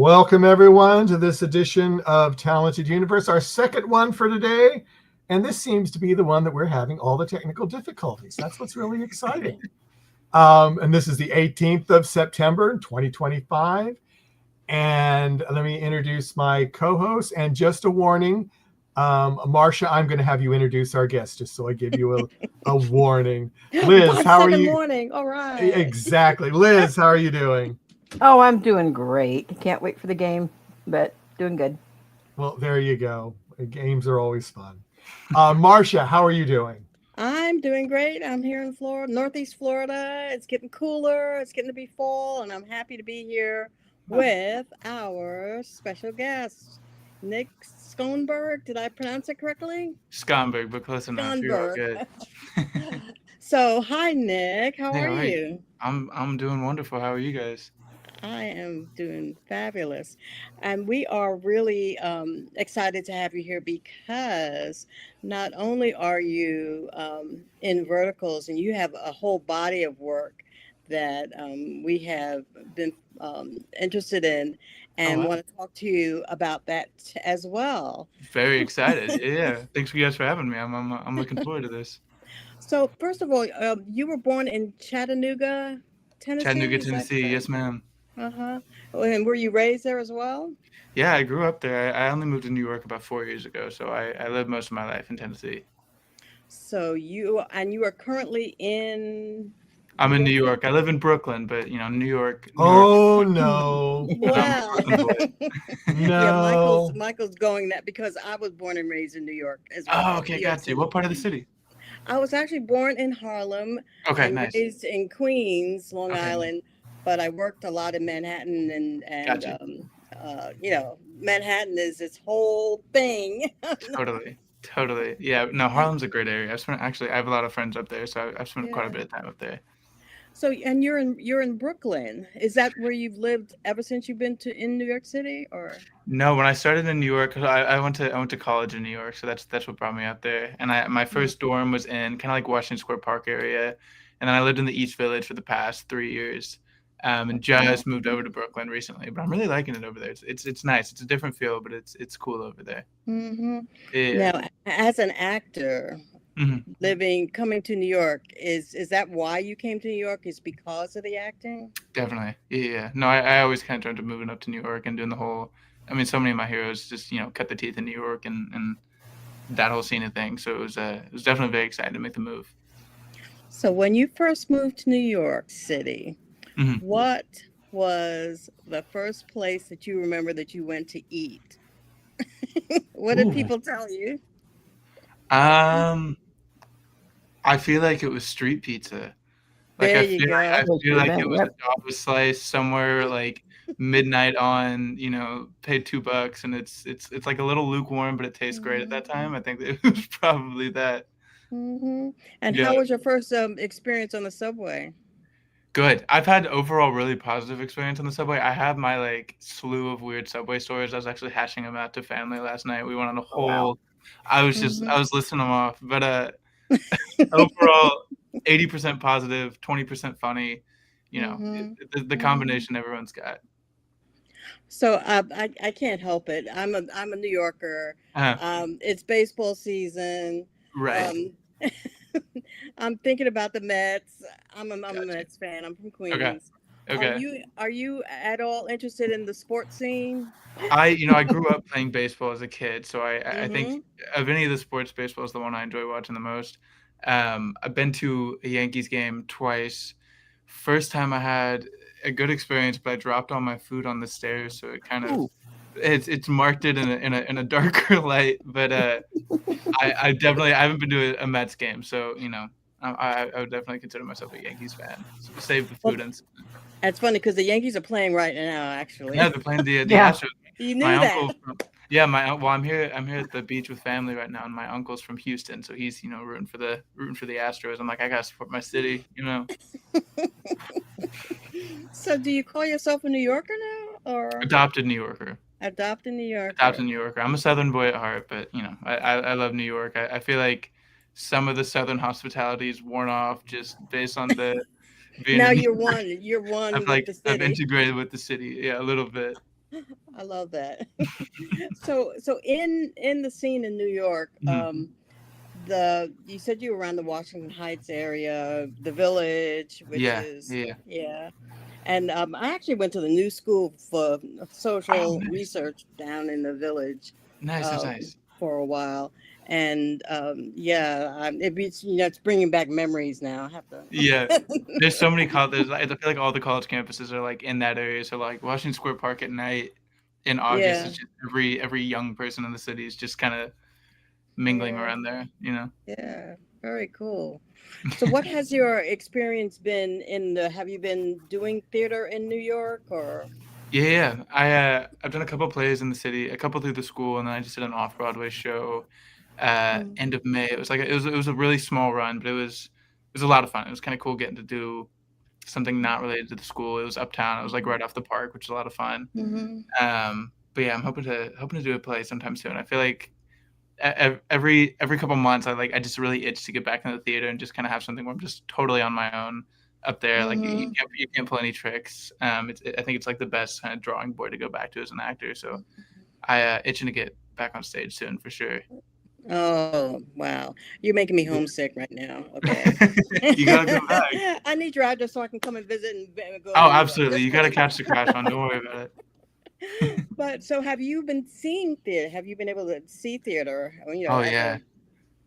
Welcome, everyone, to this edition of Talented Universe, our second one for today. And this seems to be the one that we're having all the technical difficulties. That's what's really exciting. And this is the 18th of September, 2025. And let me introduce my co-host. And just a warning, Marcia, I'm going to have you introduce our guest, just so I give you a warning. Liz, how are you? Morning. All right. Exactly. Liz, how are you doing? Oh, I'm doing great. Can't wait for the game, but doing good. Well, there you go. Games are always fun. Marcia, how are you doing? I'm doing great. I'm here in Florida, Northeast Florida. It's getting cooler. It's getting to be fall, and I'm happy to be here with our special guest, Nick Skonberg. Did I pronounce it correctly? Skonberg, but close enough. You're all good. So, hi, Nick. How are you? I'm doing wonderful. How are you guys? I am doing fabulous. And we are really excited to have you here because not only are you in verticals and you have a whole body of work that we have been interested in and want to talk to you about that as well. Very excited. Yeah. Thanks you guys for having me. I'm looking forward to this. So first of all, you were born in Chattanooga, Tennessee? Chattanooga, Tennessee. Yes, ma'am. Uh-huh. And were you raised there as well? Yeah, I grew up there. I only moved to New York about 4 years ago, so I lived most of my life in Tennessee. So you are currently in... I'm in New York. I live in Brooklyn, but New York. Oh, no. Wow. No. Yeah, Michael's going that because I was born and raised in New York as well. Oh, okay, got you. What part of the city? I was actually born in Harlem. Okay, and nice. Raised in Queens, Long Okay. Island, but I worked a lot in Manhattan and Gotcha. Manhattan is its whole thing. Totally. Yeah, no, Harlem's a great area. I have a lot of friends up there, so I've spent quite a Yeah. bit of time up there. So, and you're in Brooklyn. Is that where you've lived ever since you've been in New York City, or? No, when I started in New York, 'cause I went to college in New York, so that's what brought me up there. And my first dorm was in kind of like Washington Square Park area, and then I lived in the East Village for the past 3 years, and just moved over to Brooklyn recently. But I'm really liking it over there. It's nice. It's a different feel, but it's cool over there. Mm-hmm. Yeah. Now, as an actor, coming to New York, is that why you came to New York? Is because of the acting? Definitely. Yeah. No, I always kind of dreamt of moving up to New York and doing the whole. I mean, so many of my heroes just cut the teeth in New York and that whole scene of things. So it was definitely very exciting to make the move. So when you first moved to New York City, what was the first place that you remember that you went to eat? What did people tell you? I feel like it was street pizza. There I you go. feel like it was a Java slice somewhere like midnight on, paid $2 and it's like a little lukewarm, but it tastes great at that time. I think that it was probably that. Mm-hmm. And Yeah. how was your first experience on the subway? Good. I've had overall really positive experience on the subway. I have my like slew of weird subway stories. I was actually hashing them out to family last night. We went on a whole. I was listing them off, but overall, 80% positive, 20% funny. The combination everyone's got. So I can't help it. I'm a New Yorker. It's baseball season. Right. I'm thinking about the Mets. I'm a Mets fan. I'm from Queens. Okay. Are you at all interested in the sports scene? I grew up playing baseball as a kid, so I think of any of the sports, baseball is the one I enjoy watching the most. I've been to a Yankees game twice. First time I had a good experience, but I dropped all my food on the stairs, so it kind of it's marked it in a darker light. But I haven't been to a Mets game, so I would definitely consider myself a Yankees fan. So save the food and. That's funny because the Yankees are playing right now, actually. Yeah, they're playing the Astros. You knew that. I'm here at the beach with family right now, and my uncle's from Houston, so he's rooting for the Astros. I'm like, I gotta support my city, So, do you call yourself a New Yorker now, or Adopted New Yorker? Adopted New Yorker. Adopted New Yorker. I'm a Southern boy at heart, but I love New York. I feel like some of the Southern hospitality is worn off just based on the. Now you're one. You're one. I've integrated with the city, a little bit. I love that. So in the scene in New York, Mhm. the you said you were around the Washington Heights area, the Village, which Yeah, is yeah. yeah. And I actually went to the new school for Oh, social nice. research down in the Village Nice, nice, uh, nice. for a while, and yeah, it's bringing back memories now. I have Yeah. to. There's so many colleges. I feel like all the college campuses are, like, in that area, so, like, Washington Square Park at night in August is Yeah, just every young person in the city is just kinda mingling yeah, around there, you know? yeah. Very cool. So, what has your experience been in the? Have you been doing theater in New York or? Yeah, yeah. I've done a couple plays in the city, a couple through the school, and then I just did an off-Broadway show, Mm, end of May. It was like it was a really small run, but it was a lot of fun. It was kinda cool getting to do something not related to the school. It was uptown. It was, like, right off the park, which is a lot of fun. mhm. But yeah, I'm hoping to do a play sometime soon. I feel like every couple months, I just really itch to get back into the theater and just kinda have something where I'm just totally on my own up there. Like, Mhm. you can't pull any tricks. I think it's, like, the best kinda drawing board to go back to as an actor, so itching to get back on stage soon for sure. Oh, wow. You're making me Yeah. homesick right now. Okay. You gotta come back. I need your address so I can come and visit and go to Oh, New York. absolutely. Just You gotta kidding. catch the crash on, don't worry about it. But so have you been seeing theater? Have you been able to see theater, Oh, as yeah. a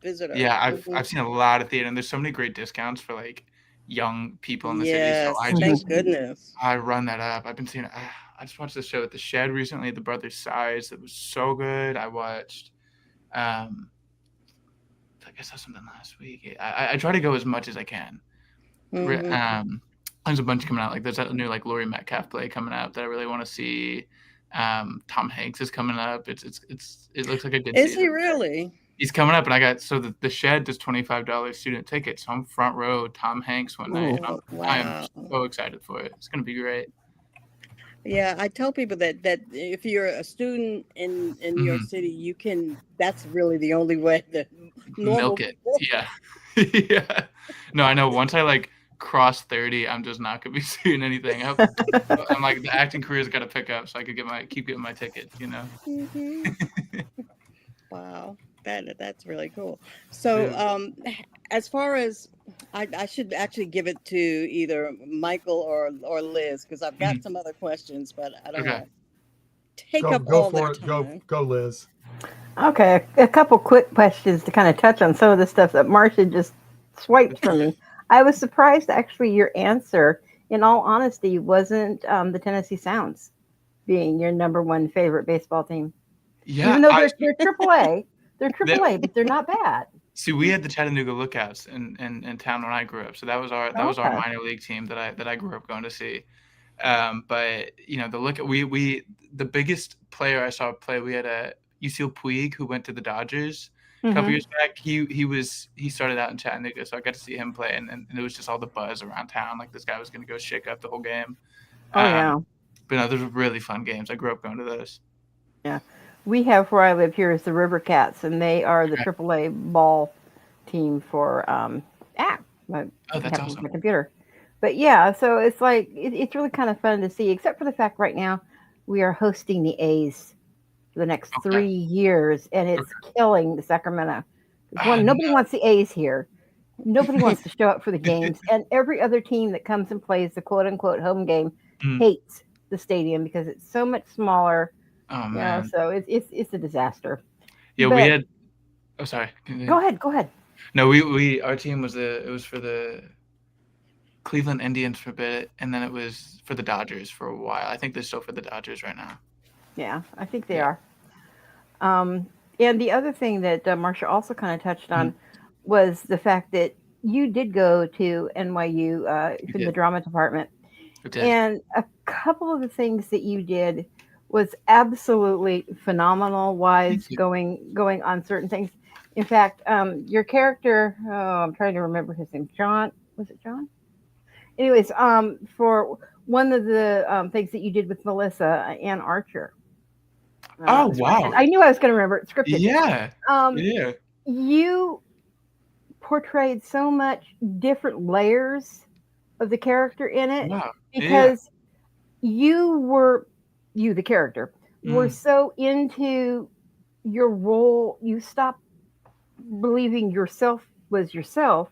visitor? Yeah, Mhm. I've seen a lot of theater, and there's so many great discounts for, like, young people in the city, so Yes, thank goodness. I run that up. I've been seeing I just watched the show at the Shed recently, The Brothers Size, that was so good. I watched, um, I guess I saw something last week. I try to go as much as I can. Re Hmm. There's a bunch coming out, like, there's that new, like, Laurie Metcalf play coming out that I really wanna see. Tom Hanks is coming up. It looks like a good Is he season. really? He's coming up, and I got so the Shed does $25 student tickets, so I'm front row Tom Hanks one night, Ooh. and Oh, I am wow. so excited for it. It's gonna be great. Yeah, I tell people that if you're a student in New York Mhm. City, you can. That's really the only way that normal Milk it. people. Yeah. Yeah. No, I know once I, like, cross 30, I'm just not gonna be seeing anything. I'm like, the acting career's gotta pick up so I could keep getting my tickets, you know? Hmm. Wow, that's really cool. So, Yeah. as far as I should actually give it to either Michael or Liz because I've got Mhm. some other questions, but I don't want Okay. to take up Go all their for it. time. Go, Liz. Okay, a couple quick questions to kind of touch on some of the stuff that Marcia just swiped from me. I was surprised actually your answer, in all honesty, wasn't the Tennessee Sounds being your number one favorite baseball team. Yeah, Even though I they're AAA, they're that AAA, but they're not bad. see, we had the Chattanooga Lookouts in town when I grew up, so that was our Okay. minor league team that I grew up going to see. But the look at we the biggest player I saw play, we had a Yasiel Puig who went to the Dodgers a couple Hmm. years back. He started out in Chattanooga, so I got to see him play, and it was just all the buzz around town, like this guy was gonna go shake up the whole game. Oh Um, yeah, but no, those were really fun games. I grew up going to those. yeah. We have where I live here is the River Cats, and they are the Okay. AAA ball team for what Oh, that's happened with awesome. my computer. But yeah, so it's like it's really kind of fun to see, except for the fact right now we are hosting the A's for the next Okay. 3 years, and it's Okay. killing the Sacramento. Ah, One, no. nobody wants the A's here. Nobody wants to show up for the games, and every other team that comes and plays the quote unquote home game Mm. hates the stadium because it's so much smaller. Oh, You know, man. so it's a disaster. Yeah, we But had oh, sorry. go Continue. ahead, go ahead. No, we our team was for the Cleveland Indians for a bit, and then it was for the Dodgers for a while. I think they're still for the Dodgers right now. Yeah, I think they Yeah. are. Um, and the other thing that Marcia also kind of touched Mhm. on was the fact that you did go to NYU We in the did. drama department, We did. and a couple of the things that you did was absolutely phenomenal. Thank Wise you. going on certain things. In fact, your character, oh, I'm trying to remember his name. John, was it John? Anyways, for one of the things that you did with Melissa Ann Archer, Oh, scripted. wow. I knew I was going to remember it. Scripted. Yeah. Um, Yeah. you portrayed so much different layers of the character in it Wow. Yeah. because you were you, the character, were Mm, so into your role, you stopped believing yourself was yourself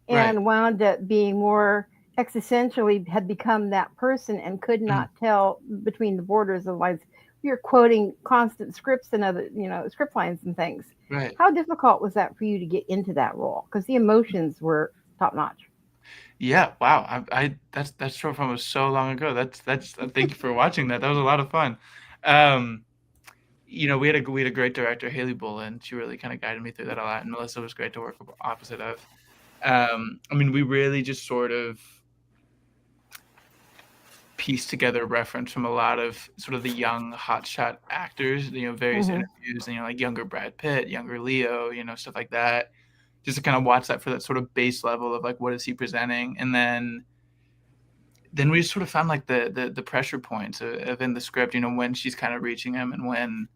right. and wound up being more existentially had become that person and could Mm, not tell between the borders of lines. You're quoting constant scripts and other, script lines and things. right. How difficult was that for you to get into that role? Because the emotions were top notch. Yeah. Wow. That short film was so long ago. That's. Thank you for watching that. That was a lot of fun. Um, we had a great director, Haley Bullen. She really kind of guided me through that a lot, and Melissa was great to work opposite of. I mean, we really just sort of pieced together reference from a lot of sort of the young hotshot actors, various Hmm. interviews, like younger Brad Pitt, younger Leo, stuff like that. Just to kind of watch that for that sort of base level of like what is he presenting, and then we just sort of found like the pressure points of in the script, when she's kind of reaching him and when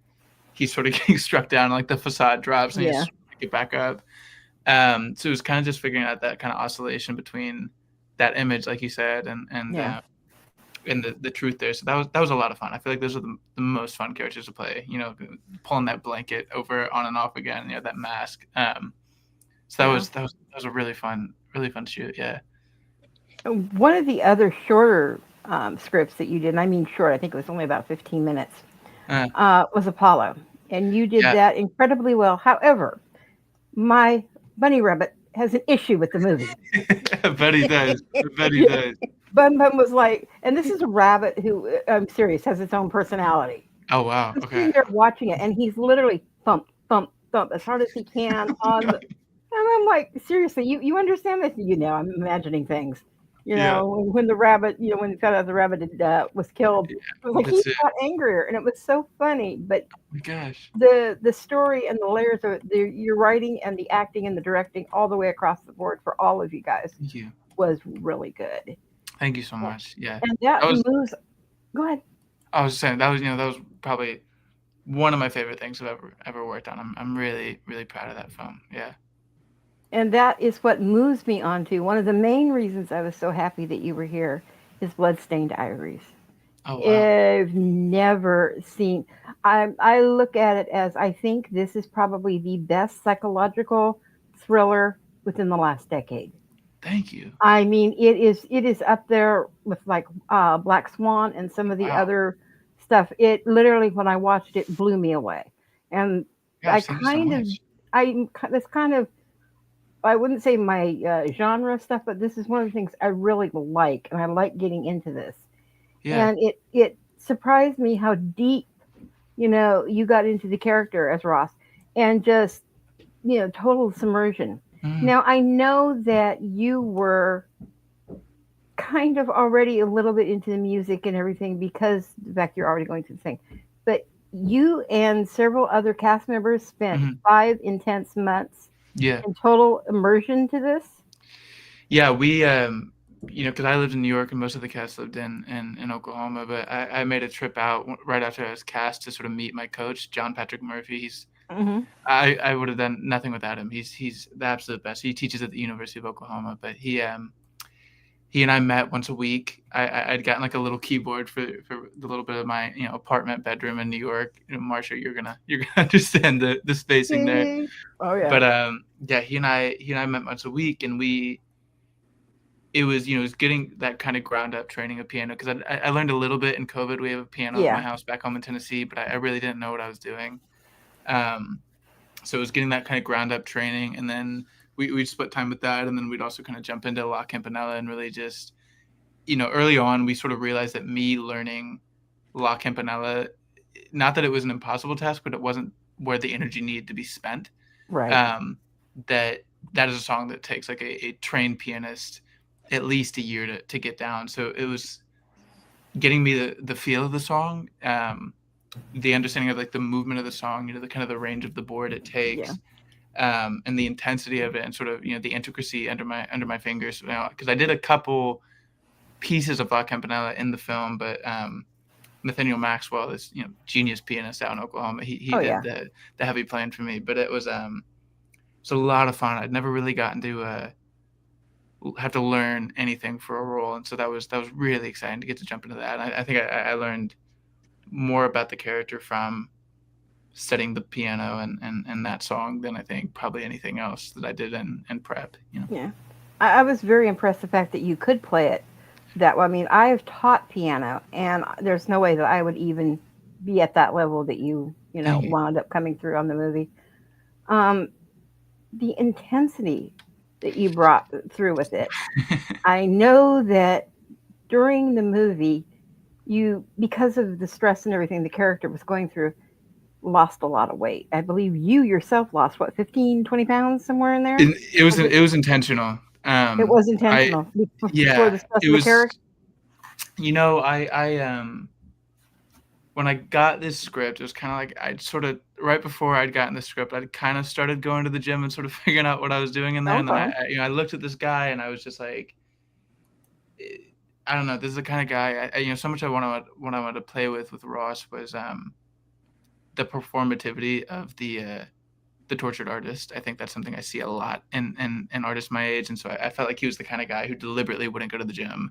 he's sort of getting struck down, like the facade drops and Yeah, he's pick it back up. So it was kind of just figuring out that kind of oscillation between that image, like you said, yeah, and the truth there. So that was a lot of fun. I feel like those are the most fun characters to play. Pulling that blanket over on and off again. That mask. So that yeah. was a really fun shoot. Yeah. One of the other shorter scripts that you did, and I mean short, I think it was only about 15 minutes, Uh, was Apollo. And you did yeah. that incredibly well. However, my bunny rabbit has an issue with the movie. I bet he does. I bet he does. Bun Bun was like, and this is a rabbit who, I'm serious, has its own personality. Oh wow. I'm Okay. sitting there watching it, and he's literally thump, thump, thump as hard as he can on the. And I'm like, seriously, you understand this? I'm imagining things. Yeah. When the rabbit, when he found out the rabbit was killed, Yeah. it was like he That's it. got angrier, and it was so funny. But Oh my gosh. the story and the layers of your writing and the acting and the directing all the way across the board for all of you guys Thank you. was really good. Thank you so much. Yeah. And that That was. moves. Go ahead. I was saying that was probably one of my favorite things I've ever worked on. I'm really really proud of that film. Yeah. And that is what moves me on to one of the main reasons I was so happy that you were here is Bloodstained Ivories. Oh wow. I've never seen. I look at it as I think this is probably the best psychological thriller within the last decade. Thank you. I mean, it is up there with like Black Swan and some of the Wow. other stuff. It literally, when I watched it, blew me away. And I Gosh, thank you so kind of, much. that's kind of, I wouldn't say my genre stuff, but this is one of the things I really like, and I like getting into this. Yeah. And it surprised me how deep, you got into the character as Ross, and just total submersion. Mm, Now I know that you were kind of already a little bit into the music and everything because the fact you're already going through the thing, but you and several other cast members spent mhm. 5 intense months Yeah. in total immersion to this. Yeah. We because I lived in New York and most of the cast lived in Oklahoma, but I made a trip out right after I was cast to sort of meet my coach, John Patrick Murphy. Hmm. I would have done nothing without him. He's the absolute best. He teaches at the University of Oklahoma, but he and I met once a week. I'd gotten like a little keyboard for the little bit of my apartment bedroom in New York. Marsha, you're gonna understand the spacing there. Hmm. Oh yeah. But yeah, he and I met once a week, and it was getting that kind of ground up training of piano because I learned a little bit in COVID. We have a piano at my Yeah. house back home in Tennessee, but I really didn't know what I was doing. Um, so it was getting that kind of ground up training, and then we'd split time with that, and then we'd also kind of jump into La Campanella and really just early on we sort of realized that me learning La Campanella, not that it was an impossible task, but it wasn't where the energy needed to be spent. Right. Um, that that is a song that takes like a trained pianist at least a year to get down. So it was getting me the feel of the song, the understanding of like the movement of the song, the kind of the range of the board it Yeah. takes, and the intensity of it, and sort of the intricacy under my fingers. Because I did a couple pieces of La Campanella in the film, but Nathaniel Maxwell, this genius pianist out in Oklahoma, he Oh did yeah. the heavy playing for me. But it was a lot of fun. I'd never really gotten to have to learn anything for a role, and so that was really exciting to get to jump into that. I think I learned more about the character from studying the piano and that song than I think probably anything else that I did in prep. Yeah. I was very impressed the fact that you could play it that way. I mean, I've taught piano, and there's no way that I would even be at that level that Thank you. wound up coming through on the movie. Um, the intensity that you brought through with it. I know that during the movie, you, because of the stress and everything the character was going through, lost a lot of weight. I believe you yourself lost, what, 15, 20 pounds, somewhere in there? It was intentional. It was I intentional for Yeah, the stress it of the was. character. I when I got this script, it was kind of like I'd sort of right before I'd gotten the script, I'd kind of started going to the gym and sort of figuring out what I was doing in there. And then Okay. I looked at this guy and I was just like, I don't know, this is the kind of guy so much what I wanted to play with Ross was the performativity of the tortured artist. I think that's something I see a lot in artists my age, and so I felt like he was the kind of guy who deliberately wouldn't go to the gym,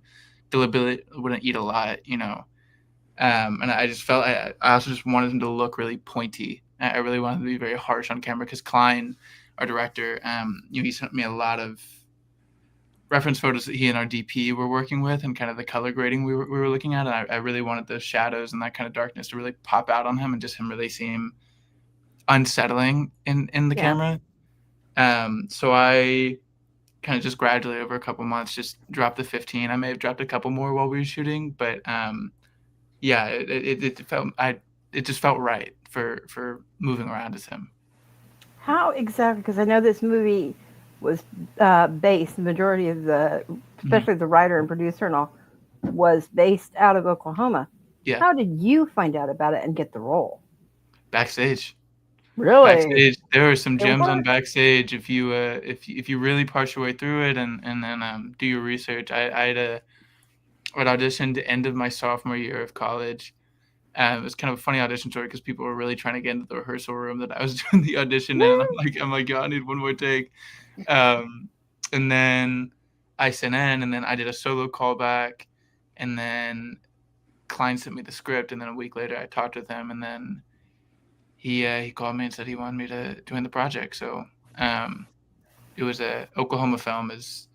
deliberately wouldn't eat a lot, and I just felt I also just wanted him to look really pointy. I really wanted him to be very harsh on camera because Klein, our director, he sent me a lot of reference photos that he and our DP were working with and kind of the color grading we were looking at. And I really wanted those shadows and that kind of darkness to really pop out on him and just him really seem unsettling in the camera. So I kind of just gradually over a couple months just dropped the 15. I may have dropped a couple more while we were shooting, but yeah, it just felt right for moving around as him. How exactly? Because I know this movie was based, the majority of especially the writer and producer and all, was based out of Oklahoma. Yeah. How did you find out about it and get the role? Backstage. Really? Backstage. There are some gems on Backstage if you really parse your way through it and then do your research. I'd auditioned the end of my sophomore year of college. It was kind of a funny audition story because people were really trying to get into the rehearsal room that I was doing the audition in. I'm like, yo, I need one more take. And then I sent in, and then I did a solo callback, and then Klein sent me the script, and then a week later I talked with him, and then he called me and said he wanted me to join the project. So it was a Oklahoma film is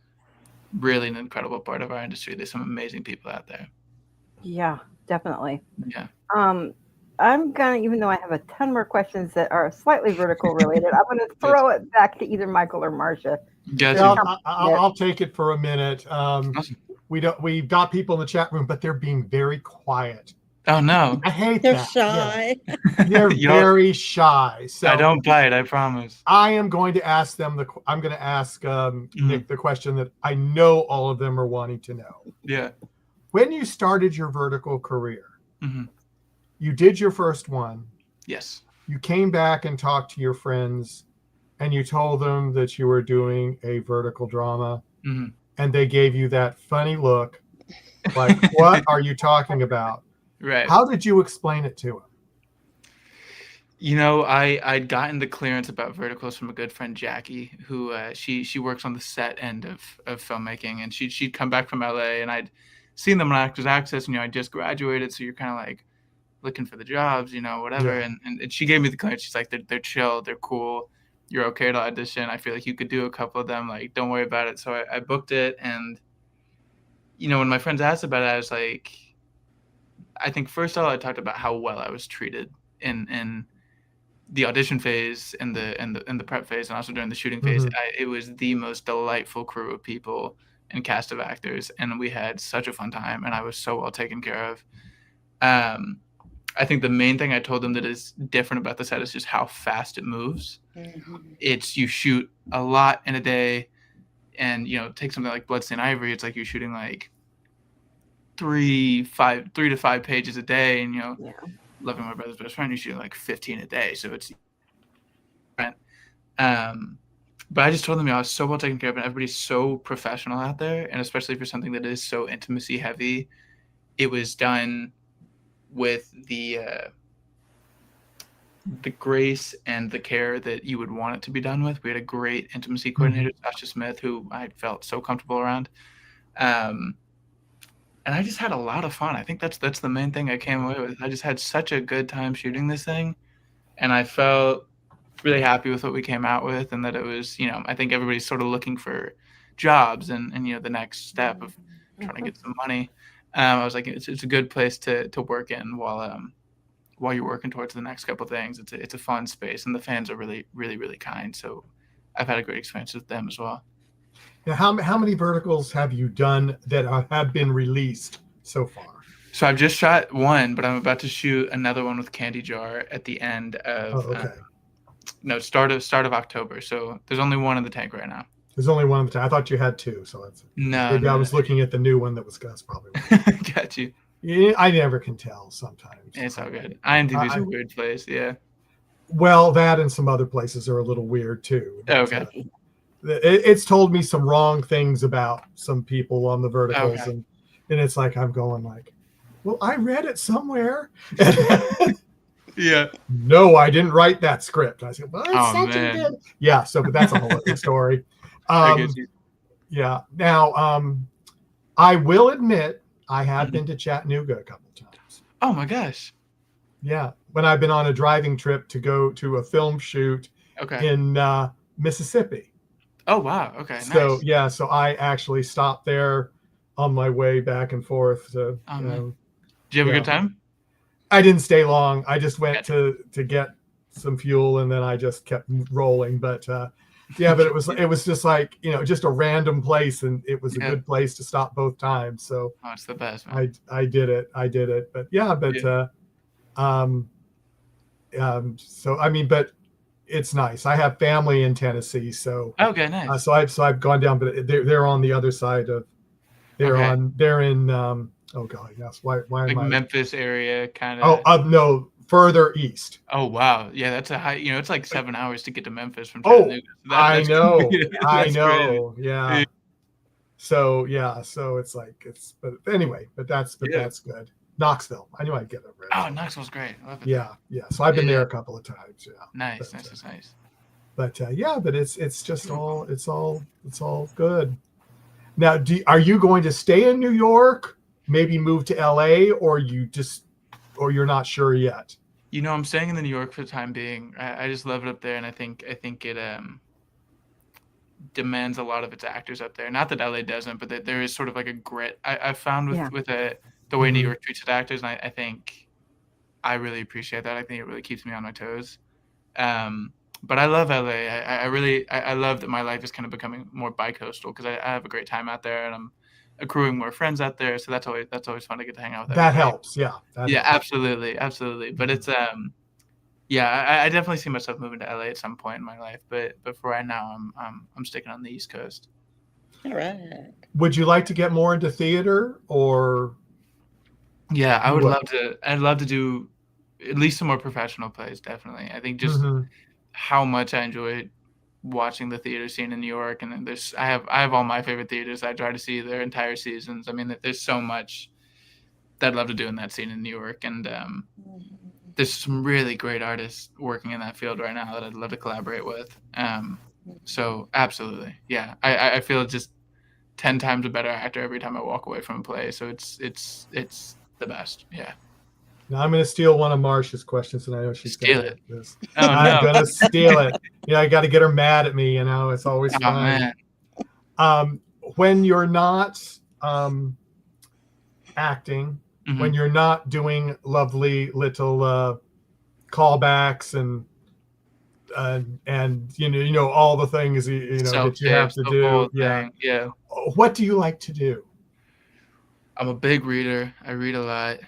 really an incredible part of our industry. There's some amazing people out there. Yeah, definitely. Yeah. I'm gonna, even though I have a ton more questions that are slightly vertical related, I'm gonna throw it back to either Michael or Marcia. Yeah, I'll take it for a minute. We've got people in the chat room, but they're being very quiet. Oh no! I hate They're that. shy. Yeah. They're very shy. So I don't bite. I promise. I am going to ask them I'm going to ask Nick the question that I know all of them are wanting to know. Yeah. When you started your vertical career, you did your first one. Yes. You came back and talked to your friends, and you told them that you were doing a vertical drama, and they gave you that funny look, like, what are you talking about? Right. How did you explain it to them? I'd gotten the clearance about verticals from a good friend, Jackie, who she works on the set end of filmmaking, and she'd come back from LA, and I'd seen them on Actors Access, and I just graduated, so you're kind of like looking for the jobs, whatever. Yeah. And she gave me the clearance. She's like, they're chill, they're cool, you're okay to audition. I feel like you could do a couple of them. Like, don't worry about it. So I booked it, and when my friends asked about it, I was like, I think first of all, I talked about how well I was treated in the audition phase and the prep phase, and also during the shooting phase. It was the most delightful crew of people and cast of actors, and we had such a fun time, and I was so well taken care of. I think the main thing I told them that is different about the set is just how fast it moves. It's you shoot a lot in a day, and take something like Bloodstained Ivory. It's like you're shooting like 3 to 5 pages a day, and Loving My Brother's Best Friend, you're shooting like 15 a day. So it's but I just told them I was so well taken care of, and everybody's so professional out there, and especially for something that is so intimacy heavy, it was done with the grace and the care that you would want it to be done with. We had a great intimacy coordinator, Tasha Smith, who I felt so comfortable around. And and I just had a lot of fun. I think that's the main thing I came away with. I just had such a good time shooting this thing, and I felt really happy with what we came out with, and that it was, I think everybody's sort of looking for jobs and the next step of trying to get some money. I was like, it's a good place to work in while you're working towards the next couple of things. It's a fun space, and the fans are really, really, really kind. So I've had a great experience with them as well. Now, how many verticals have you done that have been released so far? So I've just shot one, but I'm about to shoot another one with CandyJar at the end of start of October. So there's only one in the tank right now. There's only one in the tank. I thought you had two, so that's no. I was looking at the new one that was Gus probably. Got you. Yeah, I never can tell sometimes. It's all good. IMDb's a weird place, yeah. Well, that and some other places are a little weird too. Okay. It's told me some wrong things about some people on the verticals, Okay. and it's like I'm going like, well, I read it somewhere. Yeah. No, I didn't write that script. I said, well, it's such man. a good. Yeah, so but that's a whole other story. Yeah. Now, I will admit I have been to Chattanooga a couple times. Oh my gosh. Yeah, when I've been on a driving trip to go to a film shoot in Mississippi. Oh wow. Okay. So nice. yeah, so I actually stopped there on my way back and forth. To, Did you have a good time? I didn't stay long. I just went to get some fuel, and then I just kept rolling. But yeah, but it was just like, just a random place, and it was a good place to stop both times. So it's the best, man. I did it. But yeah, so I mean, but it's nice. I have family in Tennessee, so nice. So I've gone down, but they're on the other side of. They're in oh god, yes. Why like am I Memphis area kind of? Oh, no, further east. Oh wow, yeah, that's a high. It's like 7 hours to get to Memphis from Chattanooga. I know, I know, yeah. So it's like but anyway, but that's good. Knoxville, I knew I'd get it right. Oh, Knoxville's great. I love it. Yeah. So I've been there a couple of times. Yeah. Nice. But yeah, but it's just all good. Now, are you going to stay in New York? Maybe move to LA, or you're not sure yet? I'm staying in New York for the time being. I just love it up there, and I think it demands a lot of its actors up there. Not that LA doesn't, but that there is sort of like a grit. I've found with the way New York treats its actors, and I think I really appreciate that. I think it really keeps me on my toes. But I love LA. I love that my life is kind of becoming more bi-coastal, because I have a great time out there, and I'm accruing more friends out there. So that's always fun to get to hang out with. That helps. Yeah. Absolutely. But it's I definitely see myself moving to LA at some point in my life. But for right now, I'm sticking on the East Coast. All right. Would you like to get more into theater, or? Yeah, I would love to. I'd love to do at least some more professional plays. Definitely. I think just how much I enjoy watching the theater scene in New York, and then I have all my favorite theaters. I try to see their entire seasons. I mean, there's so much that I'd love to do in that scene in New York, and there's some really great artists working in that field right now that I'd love to collaborate with. So absolutely, yeah. I feel just 10 times a better actor every time I walk away from a play. So it's the best. Yeah. Now I'm going to steal one of Marcia's questions, and I know she's steal it. I'm going to steal it. I got to get her mad at me. It's always fun. Man. When you're not acting, when you're not doing lovely little callbacks and all the things that you have to do. Yeah. What do you like to do? I'm a big reader. I read a lot.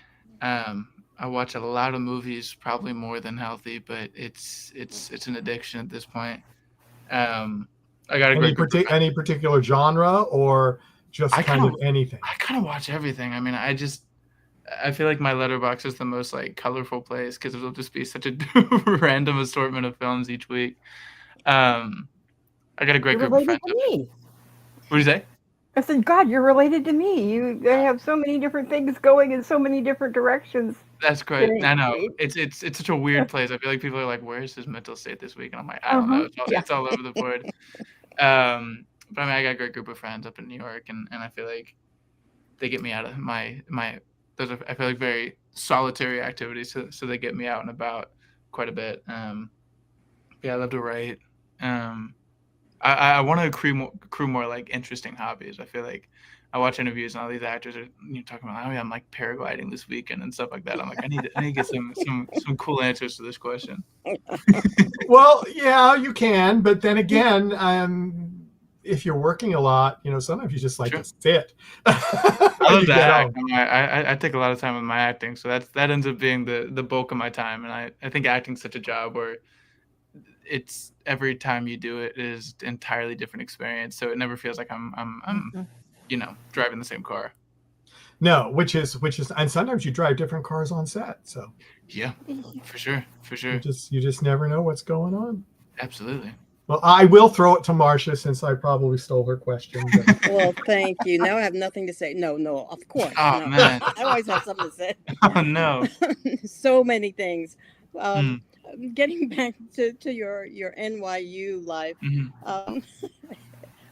I watch a lot of movies, probably more than healthy, but it's an addiction at this point. I got any particular genre, or just kind of anything? I kind of watch everything. I mean, I feel like my letterbox is the most like colorful place, because it'll just be such a random assortment of films each week. I got a great group of friends. What do you say? I said, God, you're related to me. You have so many different things going in so many different directions. That's great. I know. It's such a weird place. I feel like people are like, where's his mental state this week? And I'm like, I don't know. It's all over the board. But I mean, I got a great group of friends up in New York, and I feel like they get me out of my those are, I feel like, very solitary activities. So they get me out and about quite a bit. Yeah, I love to write. Um, I want to accrue more like interesting hobbies. I feel like I watch interviews and all these actors are talking about, oh yeah, I'm like paragliding this weekend and stuff like that. I'm like, I need to get some cool answers to this question. Well, yeah, you can, but then again, if you're working a lot, sometimes you just like Sure. to sit. I love You to get act. home. I take a lot of time with my acting, so that ends up being the bulk of my time. And I think acting's such a job where it's every time you do it is an entirely different experience. So it never feels like I'm driving the same car. No, which is, and sometimes you drive different cars on set, so Yeah, for sure. you just never know what's going on. Absolutely. Well, I will throw it to Marcia since I probably stole her question. But... Well, thank you. Now I have nothing to say. No, of course. Oh No. man. I always have something to say. Oh no. So many things. Getting back to your NYU life,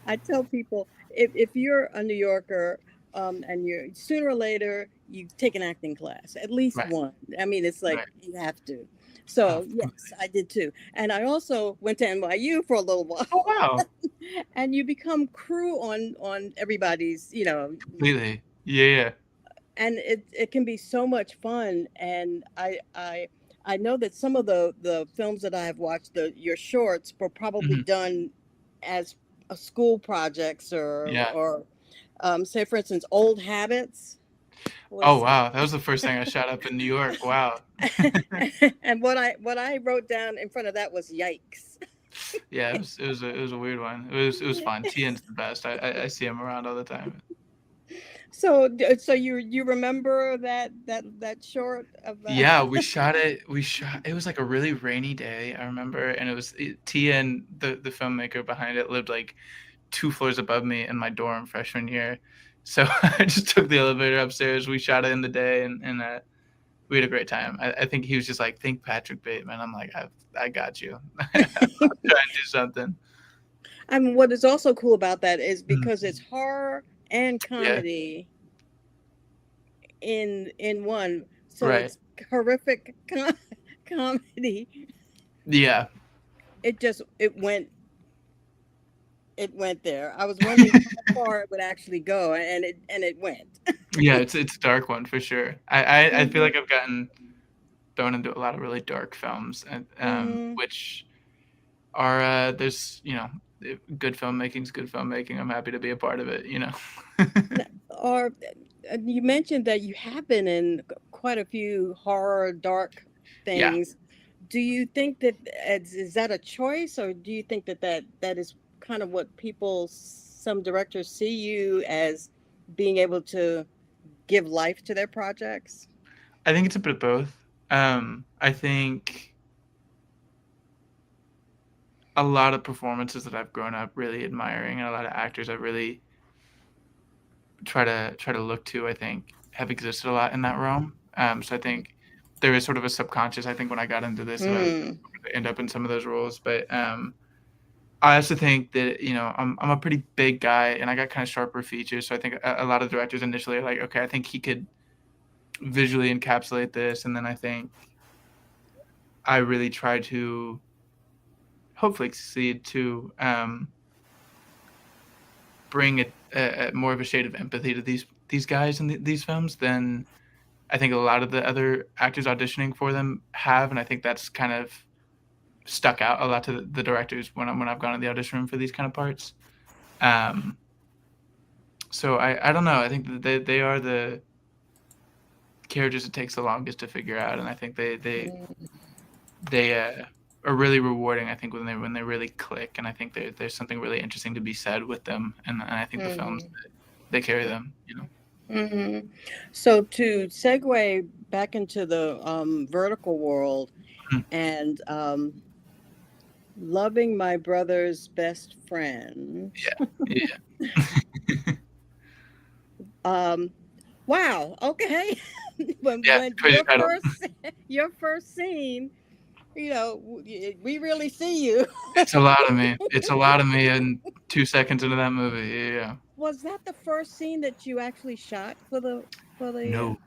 I tell people if you're a New Yorker and you're sooner or later you take an acting class, at least Right. one. I mean, it's like you have to. So yes, I did too, and I also went to NYU for a little while. Oh wow. And you become crew on everybody's, Completely. Yeah. And it can be so much fun. And I know that some of the films that I have watched, your shorts were probably done as a school projects or say for instance, Old Habits. Oh wow, that was the first thing I shot up in New York. Wow. And what I wrote down in front of that was yikes. Yeah, it was a weird one. It was fun. Tian's the best. I see him around all the time. So you remember that short of Yeah, we shot it. It was like a really rainy day, I remember, and it was Tian, the filmmaker behind it, lived like 2 floors above me in my dorm freshman year. So I just took the elevator upstairs. We shot it in the day, and we had a great time. I think he was just like, think Patrick Bateman. I'm like, I got you. I'm trying to do something. I mean, what is also cool about that is because it's horror and comedy in one. So it's horrific comedy. Yeah. It went there. I was wondering how far it would actually go, and it went. Yeah, it's a dark one for sure. I feel like I've gotten thrown into a lot of really dark films, and which are there's good filmmaking's good filmmaking. I'm happy to be a part of it. Or you mentioned that you have been in quite a few horror, dark things. Yeah. Do you think that is that a choice, or do you think that is kind of what some directors see you as being able to give life to their projects? I think it's a bit of both. I think a lot of performances that I've grown up really admiring, and a lot of actors I really try to look to, I think, have existed a lot in that realm. So I think there is sort of a subconscious, I think, when I got into this, that I was going to end up in some of those roles. But I also think that, I'm a pretty big guy, and I got kind of sharper features. So I think a lot of directors initially are like, okay, I think he could visually encapsulate this. And then I think I really try to hopefully succeed to bring a more of a shade of empathy to these guys in these films than I think a lot of the other actors auditioning for them have. And I think that's kind of stuck out a lot to the directors when I've gone in the audition room for these kind of parts. So I don't know. I think that they are the characters it takes the longest to figure out, and I think they are really rewarding. I think when they really click, and I think there's something really interesting to be said with them, and I think the films they carry them. So to segue back into the vertical world, and loving my brother's best friend. Yeah. Wow. Okay. when your first scene, we really see you. It's a lot of me. It's a lot of me in 2 seconds into that movie. Yeah. was that the first scene that you actually shot for the No,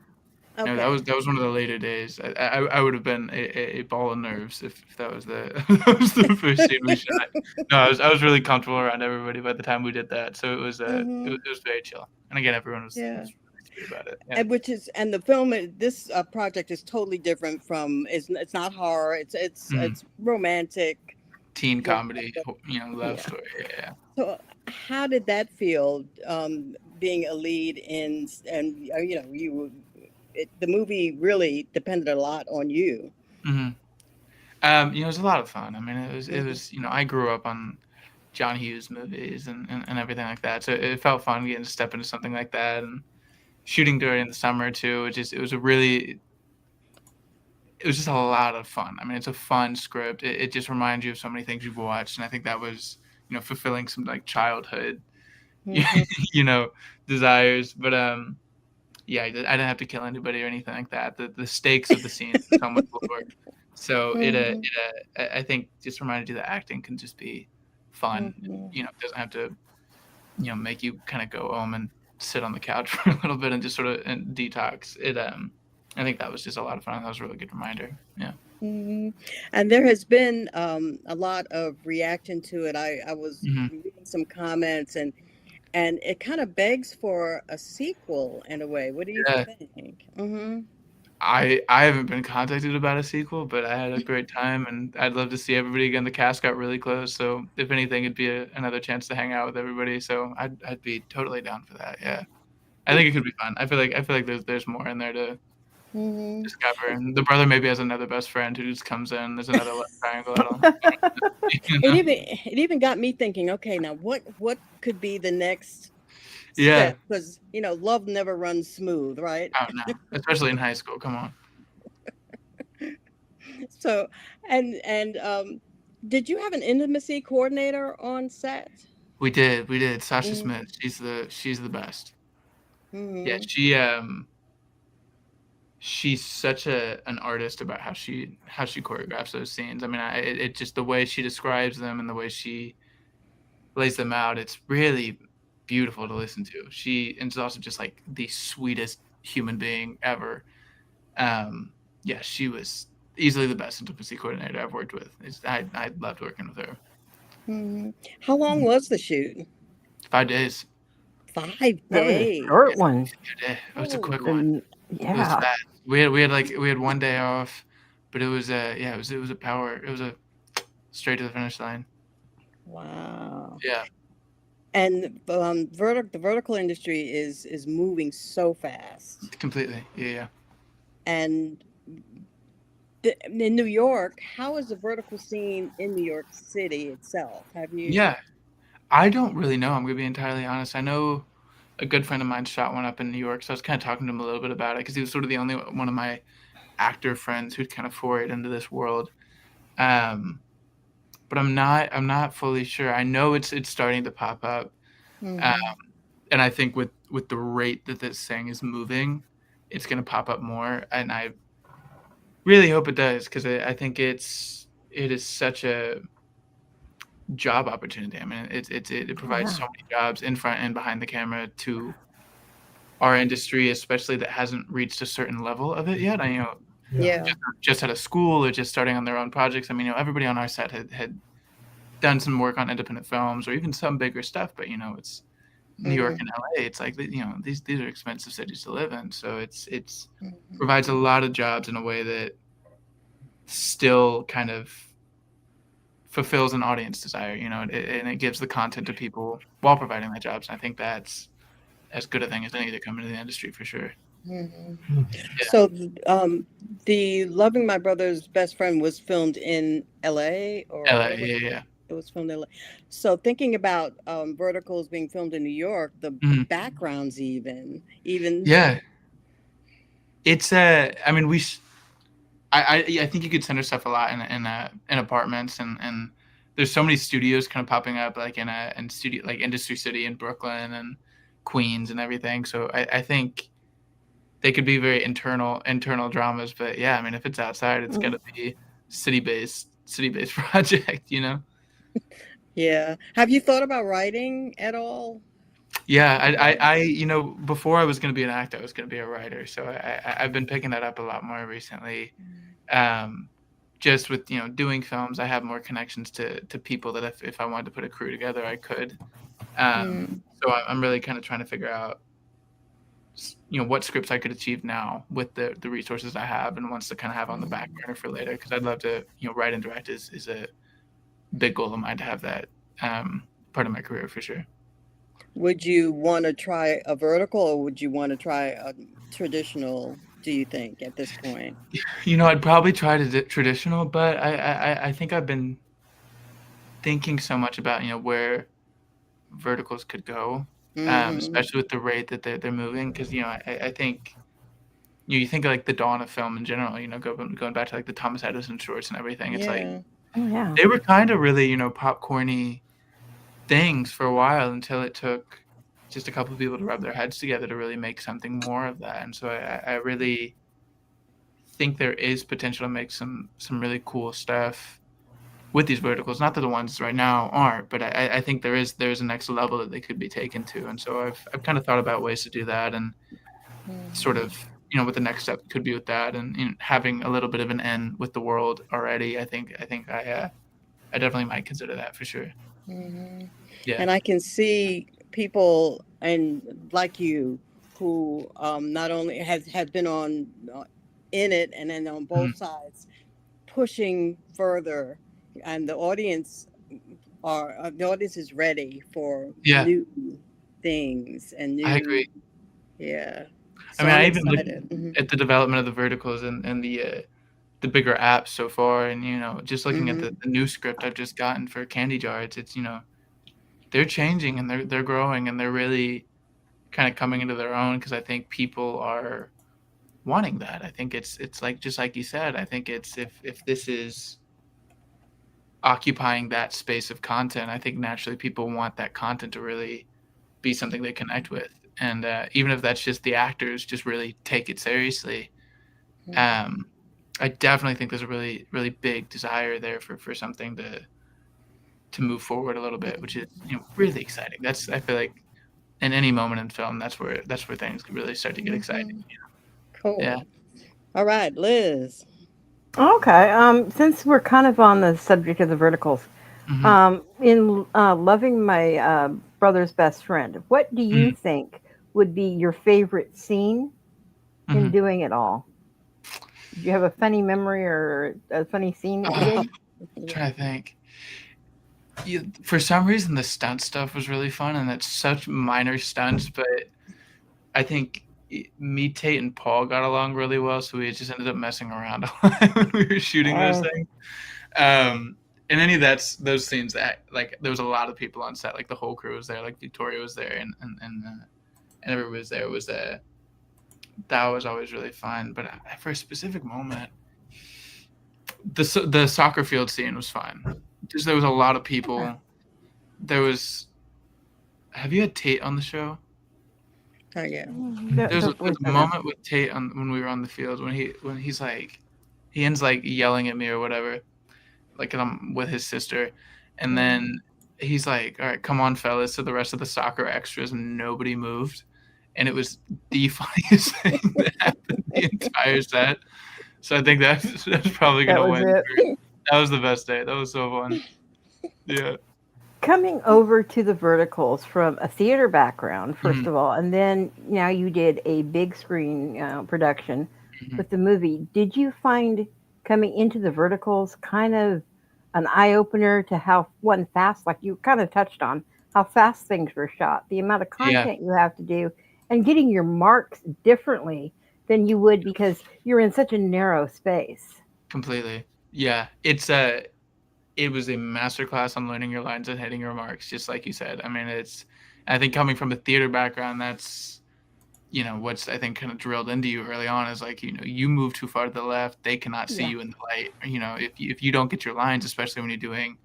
no, okay. that was one of the later days. I would have been a ball of nerves if that was the that was the first scene we shot. No, I was really comfortable around everybody by the time we did that, so Mm-hmm. it was very chill. And again, everyone Yeah. was really sweet about it. Yeah. And which is and the film this project is totally different from it's not horror, Mhm. it's romantic, Teen you comedy, know, love yeah. story. Yeah. So how did that feel, being a lead in and the movie really depended a lot on you. hmm it was a lot of fun. I mean, it Mm-hmm. was I grew up on John Hughes movies and everything like that, so it felt fun getting to step into something like that and shooting during the summer too. It was just a lot of fun. I mean, it's a fun script. It just reminds you of so many things you've watched, and I think that was fulfilling some like childhood, Mm-hmm. you know, desires. But yeah, I didn't have to kill anybody or anything like that. The stakes of the scenes are so much lower. So Mm-hmm. I think just reminded you that acting can just be fun. Mm-hmm. It doesn't have to make you kind of go home and sit on the couch for a little bit and just sort of and detox. I think that was just a lot of fun. That was a really good reminder. Yeah. Hmm. And there has been a lot of reaction to it. I was hmm reading some comments, and it kind of begs for a sequel in a way. What do you Yeah. think? Mm-hmm. I haven't been contacted about a sequel, but I had a great time, and I'd love to see everybody again. The cast got really close, so if anything, it'd be another chance to hang out with everybody. So I'd be totally down for that. Yeah, I think it could be fun. I feel like there's more in there to Mm-hmm. discover, and the brother maybe has another best friend who just comes in. There's another love triangle. I don't you know? It even got me thinking. Okay, now what could be the next Yeah. step? Because love never runs smooth, right? Oh no, especially in high school. Come on. So, and did you have an intimacy coordinator on set? We did. We did. Sasha Mm-hmm. Smith. She's the best. Yeah, Mm-hmm. she's such an artist about how she choreographs those scenes. I mean, it just the way she describes them and the way she lays them out, it's really beautiful to listen to. And she's also just like the sweetest human being ever. Yeah, she was easily the best intimacy coordinator I've worked with. I loved working with her. Mm-hmm. How long was the shoot? 5 days. That was a5 days. short Yeah, one. yeah, it was a Oh, quick one. And It was yeah. fast. We had 1 day off, but it was it was a power. It was a straight to the finish line. wow. Yeah. And the vertical industry is moving so fast. Completely. Yeah. And in New York, how is the vertical scene in New York City itself? Have you? Yeah. I don't really know. I'm gonna be entirely honest. I know a good friend of mine shot one up in New York, so I was kind of talking to him a little bit about it because he was sort of the only one of my actor friends who'd kind of forayed into this world. Um, but I'm not fully sure. I know it's starting to pop up, um, Mm-hmm. and I think with the rate that this thing is moving, it's gonna pop up more, and I really hope it does because I think it is such a job opportunity. I mean, it provides Yeah. so many jobs in front and behind the camera to our industry, especially that hasn't reached a certain level of it yet. Yeah. Yeah. Just out of school or just starting on their own projects. I mean, everybody on our set had done some work on independent films or even some bigger stuff, but it's New York Mm-hmm. and LA. It's like these are expensive cities to live in, so it's Mm-hmm. provides a lot of jobs in a way that still kind of fulfills an audience desire, and it gives the content to people while providing the jobs. And I think that's as good a thing as any to come into the industry for sure. Mm-hmm. Mhm. Yeah. So, the Loving My Brother's Best Friend was filmed in L.A. or LA, where was yeah. it was filmed in L.A. So, thinking about verticals being filmed in New York, the Mhm. backgrounds even Yeah. It's I mean, I think you could center stuff a lot in apartments and there's so many studios kind of popping up like in studio like Industry City in Brooklyn and Queens and everything. So I think they could be very internal dramas, but yeah, I mean, if it's outside, it's got Mm. to be city based project. yeah. Have you thought about writing at all? Yeah, before I was going to be an actor, I was going to be a writer. So I've been picking that up a lot more recently. Just with, doing films, I have more connections to people that if I wanted to put a crew together, I could. So I'm really kind of trying to figure out, what scripts I could achieve now with the resources I have and ones to kind of have on the back burner for later. Because I'd love to, write and direct is a big goal of mine to have that part of my career for sure. Would you want to try a vertical, or would you want to try a traditional, do you think, at this point? I'd probably try traditional, but I think I've been thinking so much about, where verticals could go, especially with the rate that they're moving. Because, I think, you think of like the dawn of film in general, going back to like the Thomas Edison shorts and everything. It's like, they were kind of really, popcorny things for a while until it took just a couple of people to rub their heads together to really make something more of that. And so I really think there is potential to make some really cool stuff with these verticals. Not that the ones right now aren't, but I think there's a next level that they could be taken to. And so I've kind of thought about ways to do that, and sort of, what the next step could be with that, and having a little bit of an end with the world already. I think I definitely might consider that for sure. Yeah. And I can see people and like you who not only have been on in it and then on both sides pushing further, and the audience is ready for new things and new. I agree. Yeah. So I even looked at the development of the verticals and the bigger apps so far, and just looking at the new script I've just gotten for CandyJar, it's they're changing and they're growing and they're really kind of coming into their own, because I think people are wanting that. I think it's like, just like you said, I think it's if this is occupying that space of content, I think naturally people want that content to really be something they connect with. And even if that's just the actors just really take it seriously, I definitely think there's a really, really big desire there for something to move forward a little bit, which is really exciting. I feel like in any moment in film, that's where things can really start to get exciting. Cool. Yeah. All right, Liz. Okay. Since we're kind of on the subject of the verticals, in Loving My Brother's Best Friend, what do you think would be your favorite scene in doing it all? Do you have a funny memory or a funny scene that you did? I'm trying to think. For some reason, the stunt stuff was really fun, and that's such minor stunts, but I think me, Tate, and Paul got along really well, so we just ended up messing around a lot when we were shooting those things. And any of those scenes, that like there was a lot of people on set, like the whole crew was there, like Victoria was there, and everybody was there. That was always really fun. But for a specific moment, the soccer field scene was fun. Just there was a lot of people. There was. Have you had Tate on the show? Oh yeah. There's a moment with Tate when we were on the field when he's like, he ends like yelling at me or whatever, like I'm with his sister, and then he's like, "All right, come on, fellas," to the rest of the soccer extras, and nobody moved, and it was the funniest thing that happened the entire set. So I think that's probably gonna win. That was the best day. That was so fun. Yeah. Coming over to the verticals from a theater background, first of all, and then now you did a big screen production with the movie. Did you find coming into the verticals kind of an eye-opener to how fast, like you kind of touched on, how fast things were shot, the amount of content you have to do, and getting your marks differently than you would because you're in such a narrow space? Completely. Yeah. It was a masterclass on learning your lines and hitting your marks, just like you said. I mean, I think coming from a theater background, that's, what's I think kind of drilled into you early on is like, you move too far to the left, they cannot see you in the light. If you don't get your lines, especially when you're doing,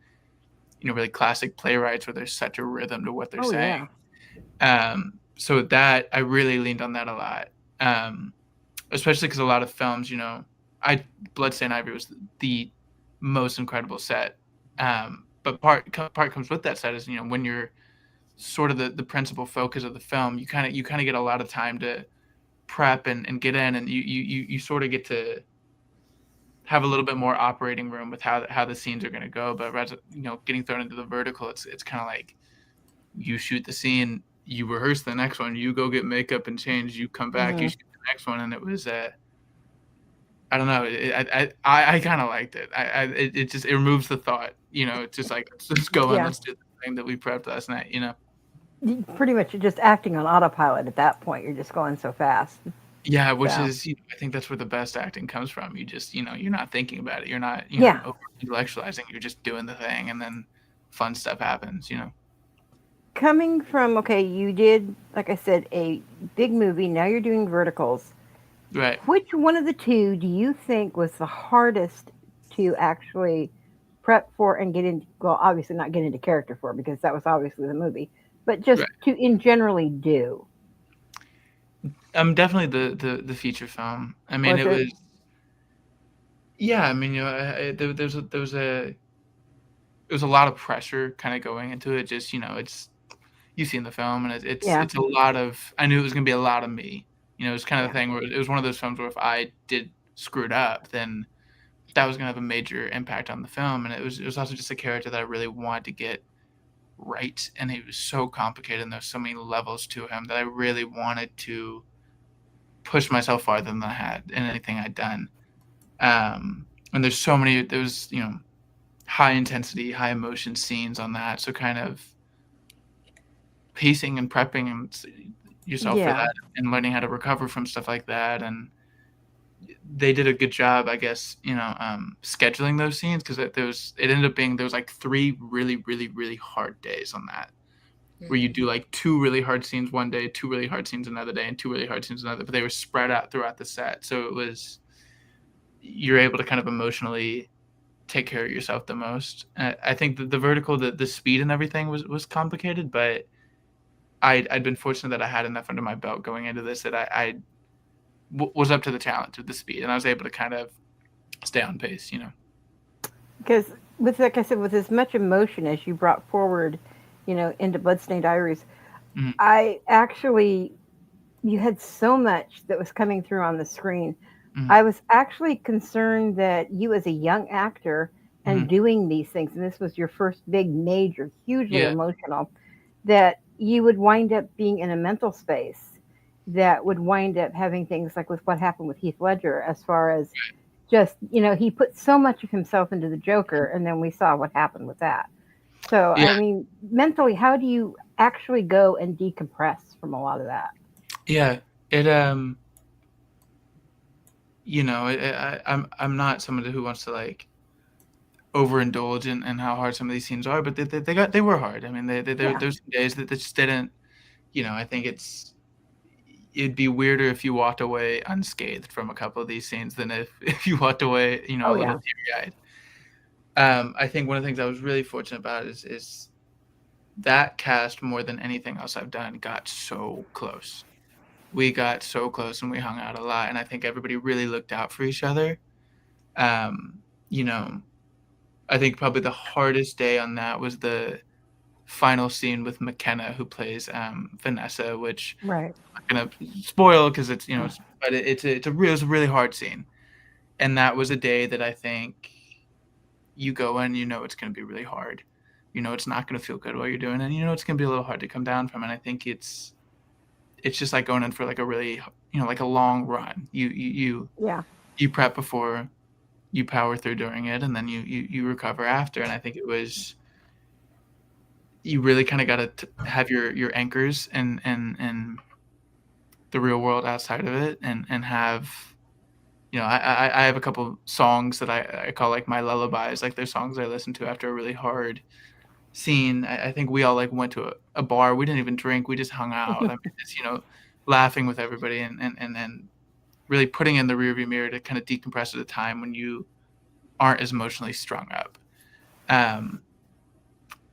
really classic playwrights where there's such a rhythm to what they're saying. So that I really leaned on that a lot, especially because a lot of films, Bloodstained Ivory was the most incredible set. But part comes with that set is, when you're sort of the principal focus of the film, you kind of get a lot of time to prep and get in, and you sort of get to have a little bit more operating room with how the scenes are going to go. But rather, getting thrown into the vertical, it's kind of like you shoot the scene, you rehearse the next one, you go get makeup and change, you come back, you shoot the next one, and it was I don't know. I kind of liked it. It just, it removes the thought. It's just like, let's just go and let's do the thing that we prepped last night. Pretty much, you're just acting on autopilot at that point. You're just going so fast. Yeah, which is, I think that's where the best acting comes from. You just, you're not thinking about it. You're not, over intellectualizing. You're just doing the thing, and then fun stuff happens. Coming from, okay, you did, like I said, a big movie. Now you're doing verticals. Right. Which one of the two do you think was the hardest to actually prep for and get into? Well, obviously not get into character for, because that was obviously the movie, but just to in generally do. Definitely the feature film. I mean, it was. Yeah, I mean, there was a lot of pressure kind of going into it. Just it's, you've seen the film, and it's a lot of. I knew it was gonna be a lot of me. It was kind of the thing where it was one of those films where if I did screw it up, then that was gonna have a major impact on the film. And it was also just a character that I really wanted to get right, and he was so complicated, and there's so many levels to him that I really wanted to push myself farther than I had in anything I'd done. And there's high intensity, high emotion scenes on that. So kind of pacing and prepping yourself for that, and learning how to recover from stuff like that. And they did a good job, I guess, scheduling those scenes, because it ended up being, there was like 3 really, really, really hard days on that, where you do like 2 really hard scenes one day, 2 really hard scenes another day, and 2 really hard scenes another, but they were spread out throughout the set. So you're able to kind of emotionally take care of yourself the most. I think that the vertical, the speed and everything was complicated, but I'd been fortunate that I had enough under my belt going into this that I was up to the challenge of the speed, and I was able to kind of stay on pace, Because like I said, with as much emotion as you brought forward, into Bloodstained Ivories, I actually, you had so much that was coming through on the screen. I was actually concerned that you, as a young actor and doing these things, and this was your first big, major, hugely emotional, that you would wind up being in a mental space that would wind up having things like with what happened with Heath Ledger, as far as just, he put so much of himself into the Joker, and then we saw what happened with that. So, I mean, mentally, how do you actually go and decompress from a lot of that? Yeah, I'm not somebody who wants to like overindulge in how hard some of these scenes are, but they were hard. I mean, there's some days that just didn't. I think it'd be weirder if you walked away unscathed from a couple of these scenes than if you walked away, a little teary-eyed. I think one of the things I was really fortunate about is that cast, more than anything else I've done, got so close. We got so close, and we hung out a lot, and I think everybody really looked out for each other. I think probably the hardest day on that was the final scene with McKenna, who plays Vanessa, which I'm not gonna spoil because it's but it's a really hard scene, and that was a day that I think you go in, it's going to be really hard, it's not going to feel good while you're doing it, it's going to be a little hard to come down from. And I think it's just like going in for like a really like a long run. You prep before, you power through during it, and then you recover after. And I think it was, you really kind of got to have your anchors and the real world outside of it, and have, I have a couple songs that I call like my lullabies. Like, they're songs I listen to after a really hard scene. I think we all like went to a bar. We didn't even drink. We just hung out. I mean, just, laughing with everybody, and then really putting in the rearview mirror to kind of decompress at a time when you aren't as emotionally strung up.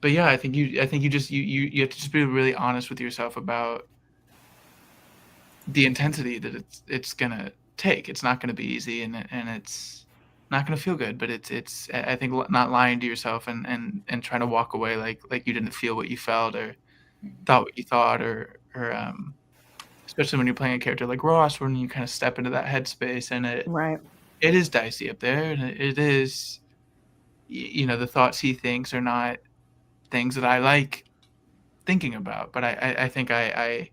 But yeah, I think you have to just be really honest with yourself about the intensity that it's gonna take. It's not gonna be easy, and it's not gonna feel good. But it's I think not lying to yourself and trying to walk away like you didn't feel what you felt, or thought what you thought, or especially when you're playing a character like Ross, when you kind of step into that headspace, and it is dicey up there, and it is, the thoughts he thinks are not things that I like thinking about, but I think I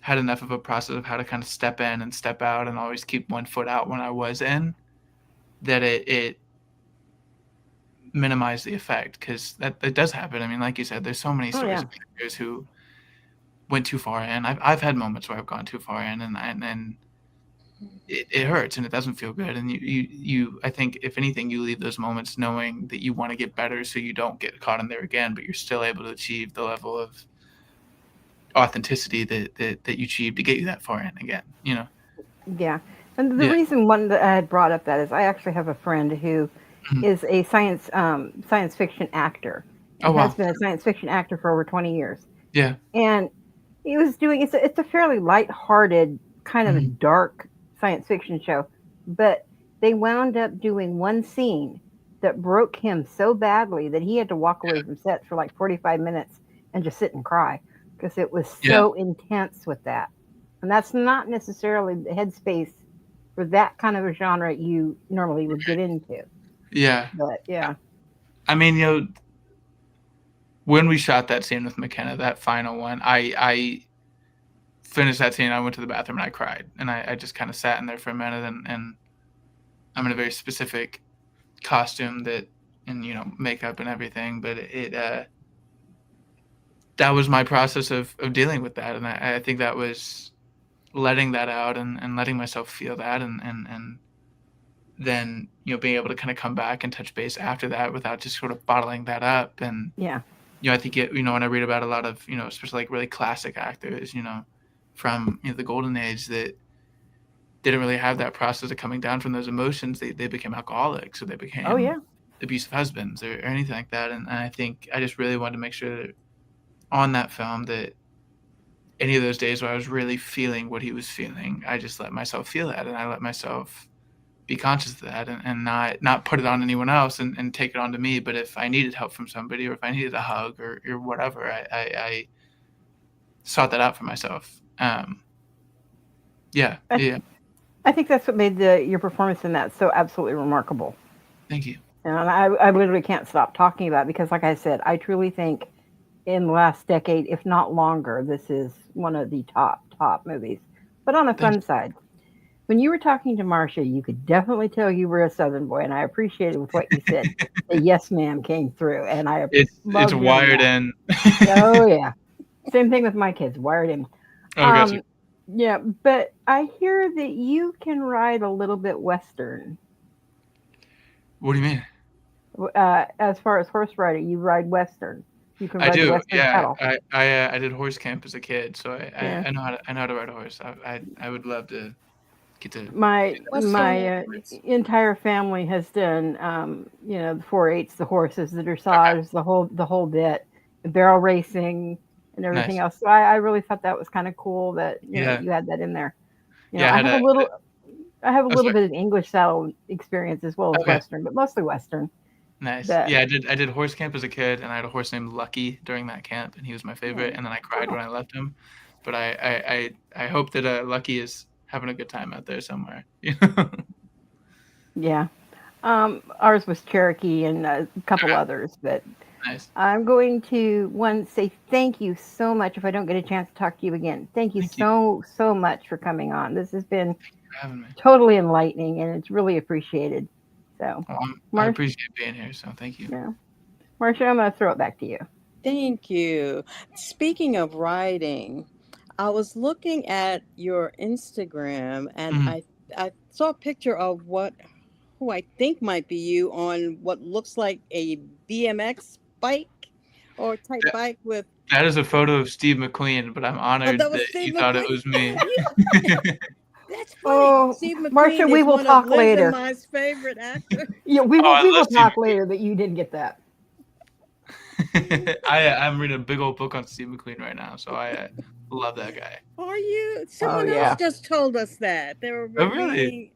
had enough of a process of how to kind of step in and step out and always keep one foot out when I was in, that it minimized the effect, because that does happen. I mean, like you said, there's so many stories of actors who went too far in. I've had moments where I've gone too far in, and it hurts and it doesn't feel good. And you I think if anything, you leave those moments knowing that you want to get better so you don't get caught in there again, but you're still able to achieve the level of authenticity that you achieved to get you that far in again, Yeah. And the reason one that I had brought up that is I actually have a friend who is a science fiction actor. And has been a science fiction actor for over 20 years. Yeah. And he was doing it's a fairly lighthearted, kind of a dark science fiction show, but they wound up doing one scene that broke him so badly that he had to walk away from set for like 45 minutes and just sit and cry because it was so intense with that. And that's not necessarily the headspace for that kind of a genre you normally would get into. Yeah. But yeah. I mean, when we shot that scene with McKenna, that final one, I finished that scene, I went to the bathroom and I cried. And I just kind of sat in there for a minute, and I'm in a very specific costume and makeup and everything, but that was my process of dealing with that. And I think that was letting that out and letting myself feel that, and then being able to kind of come back and touch base after that without just sort of bottling that up. And I think when I read about a lot of especially like really classic actors from the golden age that didn't really have that process of coming down from those emotions, they became alcoholics, or they became abusive husbands or anything like that. And I think I just really wanted to make sure that on that film, that any of those days where I was really feeling what he was feeling, I just let myself feel that, and I let myself be conscious of that, and not put it on anyone else and take it onto me. But if I needed help from somebody, or if I needed a hug or whatever, I sought that out for myself. I think that's what made your performance in that so absolutely remarkable. Thank you. And I literally can't stop talking about it because, like I said, I truly think in the last decade, if not longer, this is one of the top movies. But on the fun side, when you were talking to Marcia, you could definitely tell you were a Southern boy, and I appreciated with what you said. The yes, ma'am came through, and it's wired in. Oh yeah, same thing with my kids, wired in. Gotcha. Yeah, but I hear that you can ride a little bit Western. What do you mean? As far as horse riding, you ride Western. You can ride I do. Western cattle. I did horse camp as a kid, so I know how to ride a horse. I would love to get to. My entire family has done the 4-H, the horses, the dressage, the whole bit, the barrel racing and everything else. So I really thought that was kind of cool that you had that in there. I have a little bit of English saddle experience as well as Western, but mostly Western. Nice. I did horse camp as a kid, and I had a horse named Lucky during that camp, and he was my favorite. And then I cried when I left him, but I hope that Lucky is having a good time out there somewhere. Yeah. Ours was Cherokee and a couple others, but nice. I'm going to say thank you so much. If I don't get a chance to talk to you again, thank you so much for coming on. This has been totally enlightening, and it's really appreciated. So, I appreciate being here. So thank you. Yeah, Marcia, I'm going to throw it back to you. Thank you. Speaking of writing, I was looking at your Instagram, and I saw a picture of who I think might be you on what looks like a BMX bike or type bike with. That is a photo of Steve McQueen, but I'm honored that you thought it was me. That's funny. Steve McQueen Marcia, we will talk later. My favorite actor. Yeah, we will talk later that you didn't get that. I'm reading a big old book on Steve McQueen right now, so I love that guy. Are you? Someone else just told us that they were. Really?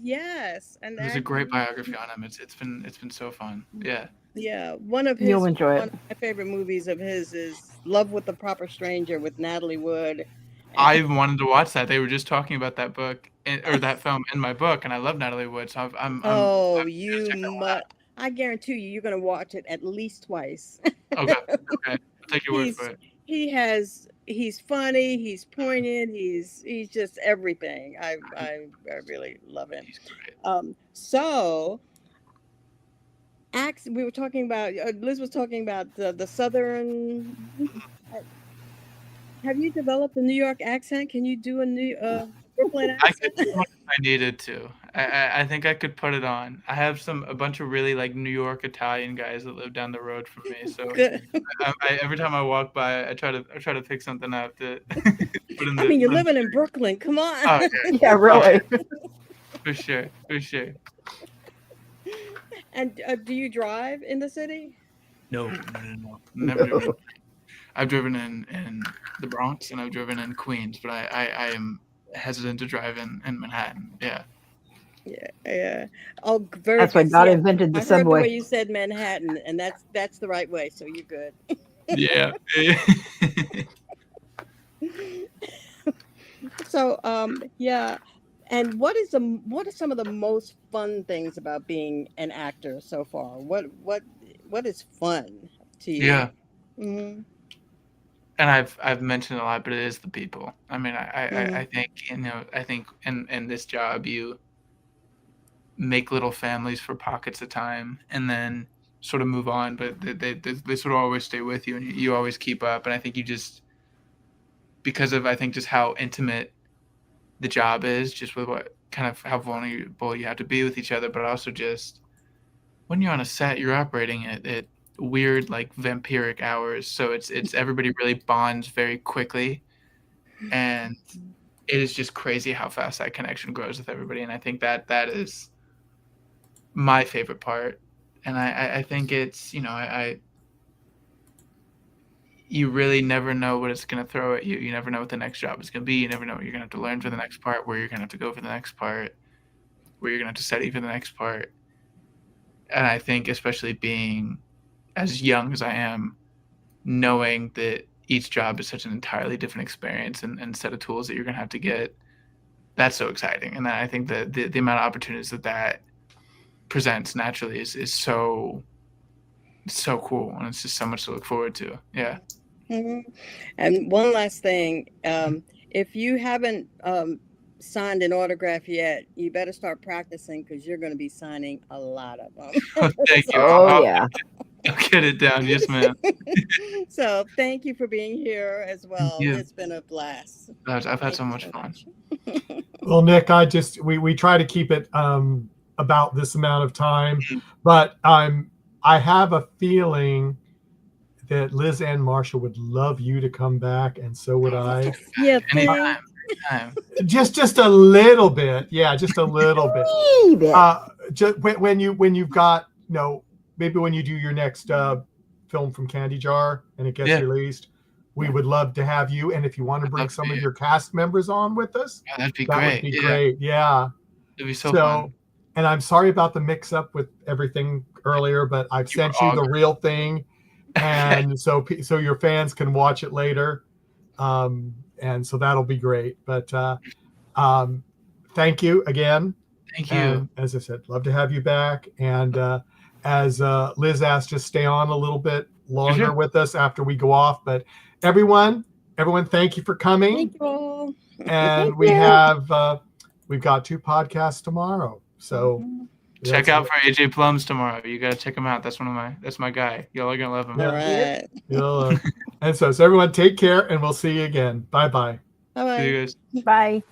Yes, and there's a great biography on him. It's been so fun. Yeah. Yeah, one of his. You'll enjoy it. One of my favorite movies of his is Love with the Proper Stranger with Natalie Wood. I wanted to watch that. They were just talking about that book or that film in my book, and I love Natalie Wood, so I'm Oh, gonna you check that one must. I guarantee you're going to watch it at least twice. out. Okay, okay, I'll take your word for it. He's funny, he's poignant, he's just everything. I really love him. He's great. So we were talking about, Liz was talking about the southern. Have you developed a New York accent? Can you do a Brooklyn I could accent? do one if I needed to. I think I could put it on. I have a bunch of really like New York Italian guys that live down the road from me. So Good. every time I walk by, I try to pick something up to put in I mean, you're the living in Brooklyn. Come on. Oh, Yeah, really. for sure. And do you drive in the city? No. Never driven. I've driven in the Bronx and I've driven in Queens, but I am hesitant to drive in Manhattan. Yeah. Yeah. Oh, very That's why good. God See, invented the I heard the way subway. you said Manhattan, and that's the right way. So you're good. Yeah. So yeah. And what are some of the most fun things about being an actor so far? What is fun to you? Yeah. Mm-hmm. And I've mentioned a lot, but it is the people. I mean, Mm-hmm. I think I think in this job you make little families for pockets of time and then sort of move on, but they sort of always stay with you and you always keep up. And I think you just because of I think just how intimate the job is, just with what kind of how vulnerable you have to be with each other, but also just when you're on a set, you're operating at weird like vampiric hours, so it's everybody really bonds very quickly, and it is just crazy how fast that connection grows with everybody, and I think that is my favorite part, and I think it's you really never know what it's going to throw at you. You never know what the next job is going to be. You never know what you're going to have to learn for the next part, where you're going to have to go for the next part, where you're going to have to study for the next part. And I think especially being as young as I am, knowing that each job is such an entirely different experience and set of tools that you're going to have to get, that's so exciting. And I think that the amount of opportunities that presents naturally is so cool. And it's just so much to look forward to. Yeah. Mm-hmm. And one last thing, if you haven't signed an autograph yet, you better start practicing because you're going to be signing a lot of them. Thank you. Oh, yeah. I'll get it down. Yes, ma'am. So thank you for being here as well. you. It's been a blast. I've had Thank so you much fun. Well, Nick, we try to keep it about this amount of time, but I have a feeling that Liz and Marshall would love you to come back, and so would I. Yeah, Anytime. Just a little bit, yeah, just a little bit. Wee bit. Just when you've got maybe when you do your next film from CandyJar and it gets released, we would love to have you. And if you want to bring some of your cast members on with us, that'd be that great. would be great. Yeah, it'd be so fun. And I'm sorry about the mix-up with everything earlier, but I've sent you the real thing, and so your fans can watch it later, and so that'll be great. But thank you again. Thank you. And as I said, love to have you back. And as Liz asked, just stay on a little bit longer with us after we go off. But everyone, thank you for coming. Thank you all. And we've got 2 podcasts tomorrow. So check out for AJ Plums tomorrow. You got to check him out. That's my guy. Y'all are going to love him. All right. And so everyone take care, and we'll see you again. Bye-bye. Bye-bye. See you guys. Bye.